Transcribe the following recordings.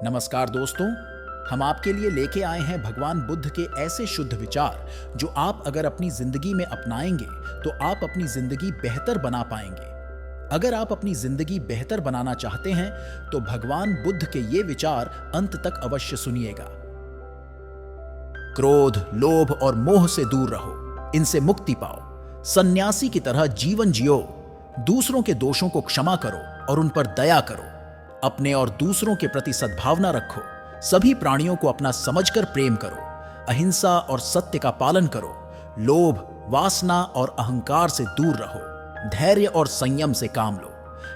नमस्कार दोस्तों, हम आपके लिए लेके आए हैं भगवान बुद्ध के ऐसे शुद्ध विचार जो आप अगर अपनी जिंदगी में अपनाएंगे तो आप अपनी जिंदगी बेहतर बना पाएंगे। अगर आप अपनी जिंदगी बेहतर बनाना चाहते हैं तो भगवान बुद्ध के ये विचार अंत तक अवश्य सुनिएगा। क्रोध, लोभ और मोह से दूर रहो, इनसे मुक्ति पाओ। सन्यासी की तरह जीवन जियो। दूसरों के दोषों को क्षमा करो और उन पर दया करो। अपने और दूसरों के प्रति सद्भावना रखो। सभी प्राणियों को अपना समझकर प्रेम करो। अहिंसा और सत्य का पालन करो। लोभ, वासना और अहंकार से दूर रहो। धैर्य और संयम से काम लो।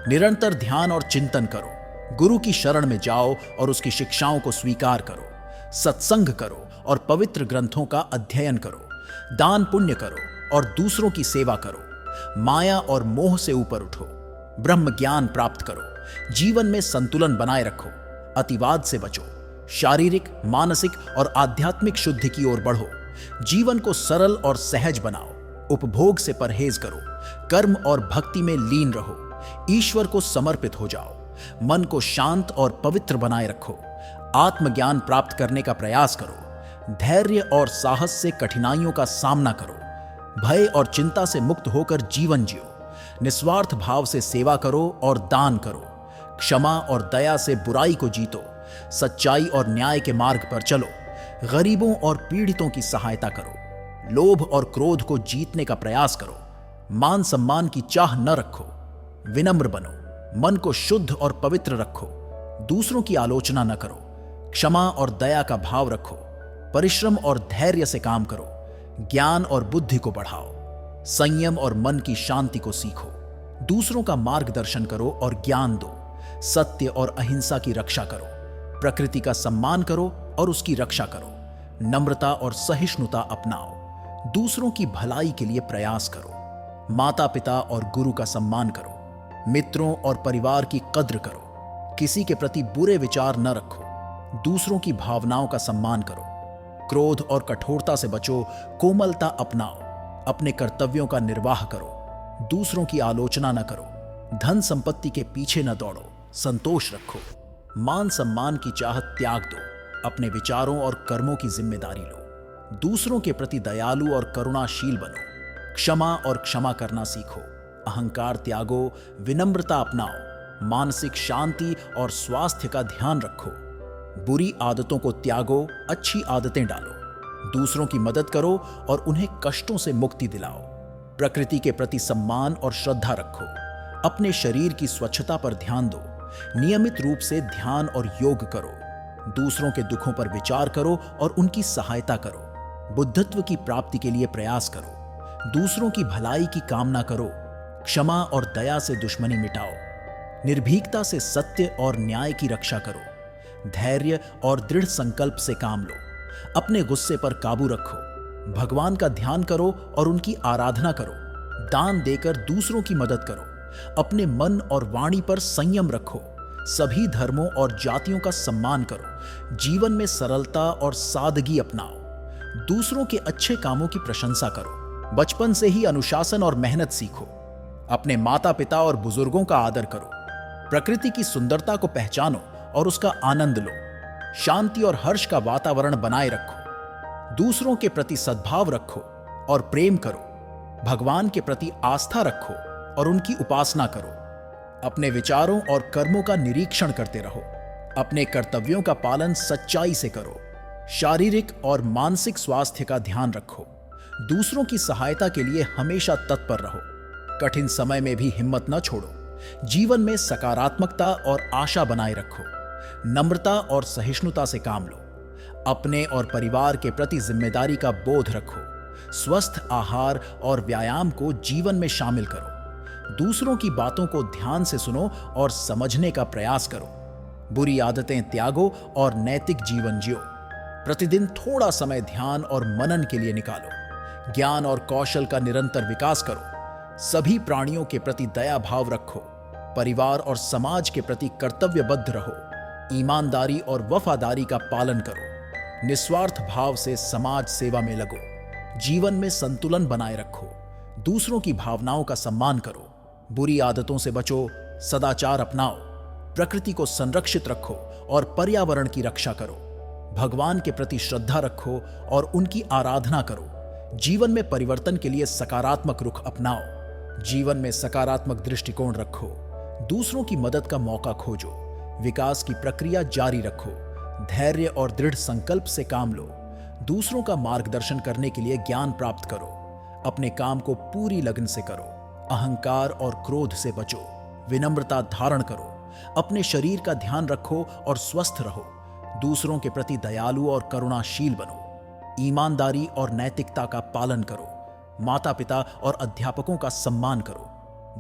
निरंतर ध्यान और चिंतन करो। गुरु की शरण में जाओ और उसकी शिक्षाओं को स्वीकार करो। सत्संग करो और पवित्र ग्रंथों का अध्ययन करो। दान पुण्य करो और दूसरों की सेवा करो। माया और मोह से ऊपर उठो। ब्रह्म ज्ञान प्राप्त करो। जीवन में संतुलन बनाए रखो। अतिवाद से बचो। शारीरिक, मानसिक और आध्यात्मिक शुद्धि की ओर बढ़ो। जीवन को सरल और सहज बनाओ। उपभोग से परहेज करो। कर्म और भक्ति में लीन रहो। ईश्वर को समर्पित हो जाओ। मन को शांत और पवित्र बनाए रखो। आत्मज्ञान प्राप्त करने का प्रयास करो। धैर्य और साहस से कठिनाइयों का सामना करो। भय और चिंता से मुक्त होकर जीवन जियो। निस्वार्थ भाव से सेवा करो और दान करो। क्षमा और दया से बुराई को जीतो। सच्चाई और न्याय के मार्ग पर चलो। गरीबों और पीड़ितों की सहायता करो। लोभ और क्रोध को जीतने का प्रयास करो। मान सम्मान की चाह न रखो। विनम्र बनो। मन को शुद्ध और पवित्र रखो। दूसरों की आलोचना न करो। क्षमा और दया का भाव रखो। परिश्रम और धैर्य से काम करो। ज्ञान और बुद्धि को बढ़ाओ। संयम और मन की शांति को सीखो। दूसरों का मार्गदर्शन करो और ज्ञान दो। सत्य और अहिंसा की रक्षा करो। प्रकृति का सम्मान करो और उसकी रक्षा करो। नम्रता और सहिष्णुता अपनाओ। दूसरों की भलाई के लिए प्रयास करो। माता पिता और गुरु का सम्मान करो। मित्रों और परिवार की कद्र करो। किसी के प्रति बुरे विचार न रखो। दूसरों की भावनाओं का सम्मान करो। क्रोध और कठोरता से बचो। कोमलता अपनाओ। अपने कर्तव्यों का निर्वाह करो। दूसरों की आलोचना न करो। धन संपत्ति के पीछे न दौड़ो। संतोष रखो। मान सम्मान की चाहत त्याग दो। अपने विचारों और कर्मों की जिम्मेदारी लो। दूसरों के प्रति दयालु और करुणाशील बनो। क्षमा और क्षमा करना सीखो। अहंकार त्यागो। विनम्रता अपनाओ। मानसिक शांति और स्वास्थ्य का ध्यान रखो। बुरी आदतों को त्यागो। अच्छी आदतें डालो। दूसरों की मदद करो और उन्हें कष्टों से मुक्ति दिलाओ। प्रकृति के प्रति सम्मान और श्रद्धा रखो। अपने शरीर की स्वच्छता पर ध्यान दो। नियमित रूप से ध्यान और योग करो। दूसरों के दुखों पर विचार करो और उनकी सहायता करो। बुद्धत्व की प्राप्ति के लिए प्रयास करो। दूसरों की भलाई की कामना करो। क्षमा और दया से दुश्मनी मिटाओ। निर्भीकता से सत्य और न्याय की रक्षा करो। धैर्य और दृढ़ संकल्प से काम लो। अपने गुस्से पर काबू रखो। भगवान का ध्यान करो और उनकी आराधना करो। दान देकर दूसरों की मदद करो। अपने मन और वाणी पर संयम रखो। सभी धर्मों और जातियों का सम्मान करो। जीवन में सरलता और सादगी अपनाओ। दूसरों के अच्छे कामों की प्रशंसा करो। बचपन से ही अनुशासन और मेहनत सीखो। अपने माता पिता और बुजुर्गों का आदर करो। प्रकृति की सुंदरता को पहचानो और उसका आनंद लो। शांति और हर्ष का वातावरण बनाए रखो। दूसरों के प्रति सद्भाव रखो और प्रेम करो। भगवान के प्रति आस्था रखो और उनकी उपासना करो। अपने विचारों और कर्मों का निरीक्षण करते रहो। अपने कर्तव्यों का पालन सच्चाई से करो। शारीरिक और मानसिक स्वास्थ्य का ध्यान रखो। दूसरों की सहायता के लिए हमेशा तत्पर रहो। कठिन समय में भी हिम्मत न छोड़ो। जीवन में सकारात्मकता और आशा बनाए रखो। नम्रता और सहिष्णुता से काम लो। अपने और परिवार के प्रति जिम्मेदारी का बोध रखो। स्वस्थ आहार और व्यायाम को जीवन में शामिल करो। दूसरों की बातों को ध्यान से सुनो और समझने का प्रयास करो। बुरी आदतें त्यागो और नैतिक जीवन जियो। प्रतिदिन थोड़ा समय ध्यान और मनन के लिए निकालो। ज्ञान और कौशल का निरंतर विकास करो। सभी प्राणियों के प्रति दया भाव रखो। परिवार और समाज के प्रति कर्तव्यबद्ध रहो। ईमानदारी और वफादारी का पालन करो। निस्वार्थ भाव से समाज सेवा में लगो। जीवन में संतुलन बनाए रखो। दूसरों की भावनाओं का सम्मान करो। बुरी आदतों से बचो। सदाचार अपनाओ। प्रकृति को संरक्षित रखो और पर्यावरण की रक्षा करो। भगवान के प्रति श्रद्धा रखो और उनकी आराधना करो। जीवन में परिवर्तन के लिए सकारात्मक रुख अपनाओ। जीवन में सकारात्मक दृष्टिकोण रखो। दूसरों की मदद का मौका खोजो। विकास की प्रक्रिया जारी रखो। धैर्य और दृढ़ संकल्प से काम लो। दूसरों का मार्गदर्शन करने के लिए ज्ञान प्राप्त करो। अपने काम को पूरी लगन से करो। अहंकार और क्रोध से बचो। विनम्रता धारण करो। अपने शरीर का ध्यान रखो और स्वस्थ रहो। दूसरों के प्रति दयालु और करुणाशील बनो। ईमानदारी और नैतिकता का पालन करो। माता पिता और अध्यापकों का सम्मान करो।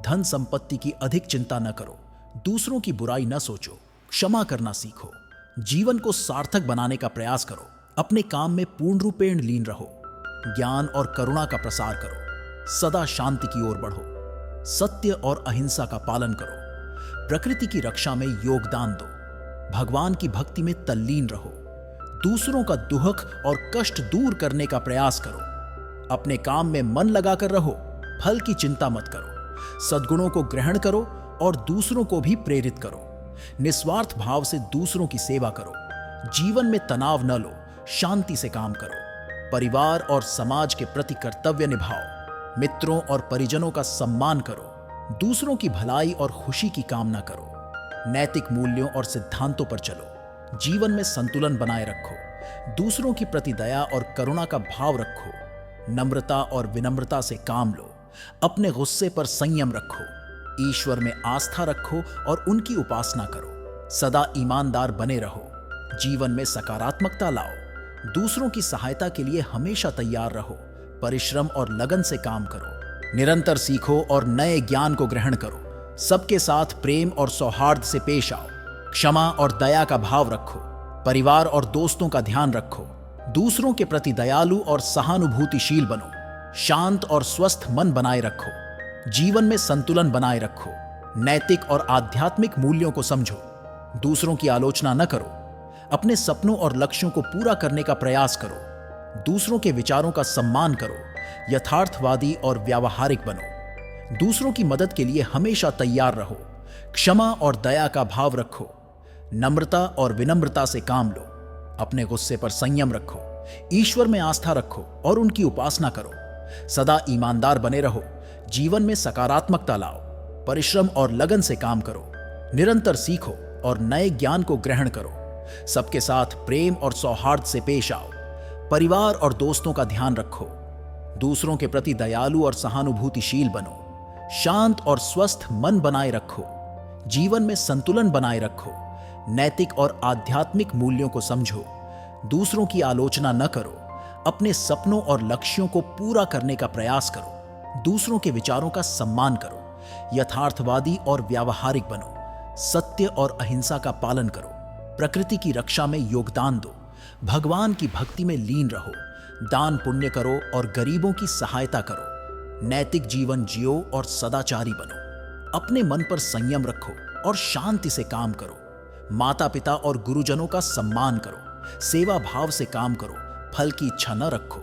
धन संपत्ति की अधिक चिंता न करो। दूसरों की बुराई न सोचो। क्षमा करना सीखो। जीवन को सार्थक बनाने का प्रयास करो। अपने काम में पूर्ण रूपेण लीन रहो। ज्ञान और करुणा का प्रसार करो। सदा शांति की ओर बढ़ो। सत्य और अहिंसा का पालन करो। प्रकृति की रक्षा में योगदान दो। भगवान की भक्ति में तल्लीन रहो। दूसरों का दुख और कष्ट दूर करने का प्रयास करो। अपने काम में मन लगाकर रहो। फल की चिंता मत करो। सद्गुणों को ग्रहण करो और दूसरों को भी प्रेरित करो। निस्वार्थ भाव से दूसरों की सेवा करो। जीवन में तनाव न लो। शांति से काम करो। परिवार और समाज के प्रति कर्तव्य निभाओ। मित्रों और परिजनों का सम्मान करो। दूसरों की भलाई और खुशी की कामना करो। नैतिक मूल्यों और सिद्धांतों पर चलो। जीवन में संतुलन बनाए रखो। दूसरों की प्रति दया और करुणा का भाव रखो। नम्रता और विनम्रता से काम लो। अपने गुस्से पर संयम रखो। ईश्वर में आस्था रखो और उनकी उपासना करो। सदा ईमानदार बने रहो। जीवन में सकारात्मकता लाओ। दूसरों की सहायता के लिए हमेशा तैयार रहो। परिश्रम और लगन से काम करो। निरंतर सीखो और नए ज्ञान को ग्रहण करो। सबके साथ प्रेम और सौहार्द से पेश आओ। क्षमा और दया का भाव रखो। परिवार और दोस्तों का ध्यान रखो। दूसरों के प्रति दयालु और सहानुभूतिशील बनो। शांत और स्वस्थ मन बनाए रखो। जीवन में संतुलन बनाए रखो। नैतिक और आध्यात्मिक मूल्यों को समझो। दूसरों की आलोचना न करो। अपने सपनों और लक्ष्यों को पूरा करने का प्रयास करो। दूसरों के विचारों का सम्मान करो। यथार्थवादी और व्यावहारिक बनो। दूसरों की मदद के लिए हमेशा तैयार रहो। क्षमा और दया का भाव रखो। नम्रता और विनम्रता से काम लो। अपने गुस्से पर संयम रखो। ईश्वर में आस्था रखो और उनकी उपासना करो। सदा ईमानदार बने रहो। जीवन में सकारात्मकता लाओ। परिश्रम और लगन से काम करो। निरंतर सीखो और नए ज्ञान को ग्रहण करो। सबके साथ प्रेम और सौहार्द से पेश आओ। परिवार और दोस्तों का ध्यान रखो। दूसरों के प्रति दयालु और सहानुभूतिशील बनो। शांत और स्वस्थ मन बनाए रखो। जीवन में संतुलन बनाए रखो। नैतिक और आध्यात्मिक मूल्यों को समझो। दूसरों की आलोचना न करो। अपने सपनों और लक्ष्यों को पूरा करने का प्रयास करो। दूसरों के विचारों का सम्मान करो। यथार्थवादी और व्यावहारिक बनो। सत्य और अहिंसा का पालन करो। प्रकृति की रक्षा में योगदान दो। भगवान की भक्ति में लीन रहो। दान पुण्य करो और गरीबों की सहायता करो। नैतिक जीवन जियो और सदाचारी बनो। अपने मन पर संयम रखो और शांति से काम करो। माता पिता और गुरुजनों का सम्मान करो। सेवा भाव से काम करो। फल की इच्छा न रखो।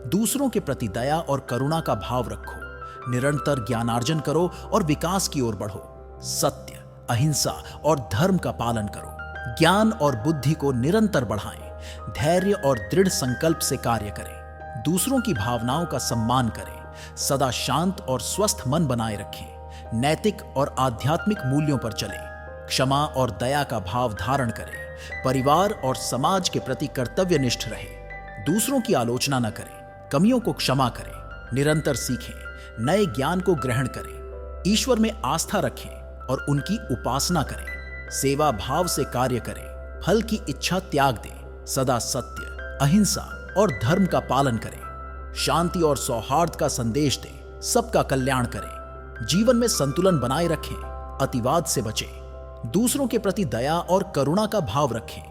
दूसरों के प्रति दया और करुणा का भाव रखो। निरंतर ज्ञानार्जन करो और विकास की ओर बढ़ो। सत्य, अहिंसा और धर्म का पालन करो। ज्ञान और बुद्धि को निरंतर बढ़ाएं। धैर्य और दृढ़ संकल्प से कार्य करें। दूसरों की भावनाओं का सम्मान करें। सदा शांत और स्वस्थ मन बनाए रखें। नैतिक और आध्यात्मिक मूल्यों पर चलें। क्षमा और दया का भाव धारण करें। परिवार और समाज के प्रति कर्तव्यनिष्ठ रहें। दूसरों की आलोचना न करें। कमियों को क्षमा करें। निरंतर सीखें। नए ज्ञान को ग्रहण करें। ईश्वर में आस्था रखें और उनकी उपासना करें। सेवा भाव से कार्य करें। फल की इच्छा त्याग दें। सदा सत्य, अहिंसा और धर्म का पालन करें। शांति और सौहार्द का संदेश दें। सबका कल्याण करें। जीवन में संतुलन बनाए रखें। अतिवाद से बचें। दूसरों के प्रति दया और करुणा का भाव रखें।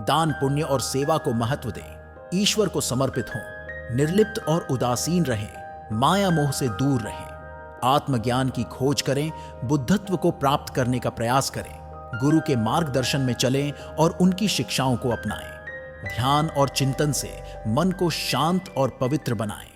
दान पुण्य और सेवा को महत्व दें। ईश्वर को समर्पित हों। निर्लिप्त और उदासीन रहें। माया मोह से दूर रहें। आत्मज्ञान की खोज करें। बुद्धत्व को प्राप्त करने का प्रयास करें। गुरु के मार्गदर्शन में चलें और उनकी शिक्षाओं को अपनाएं। ध्यान और चिंतन से मन को शांत और पवित्र बनाएं।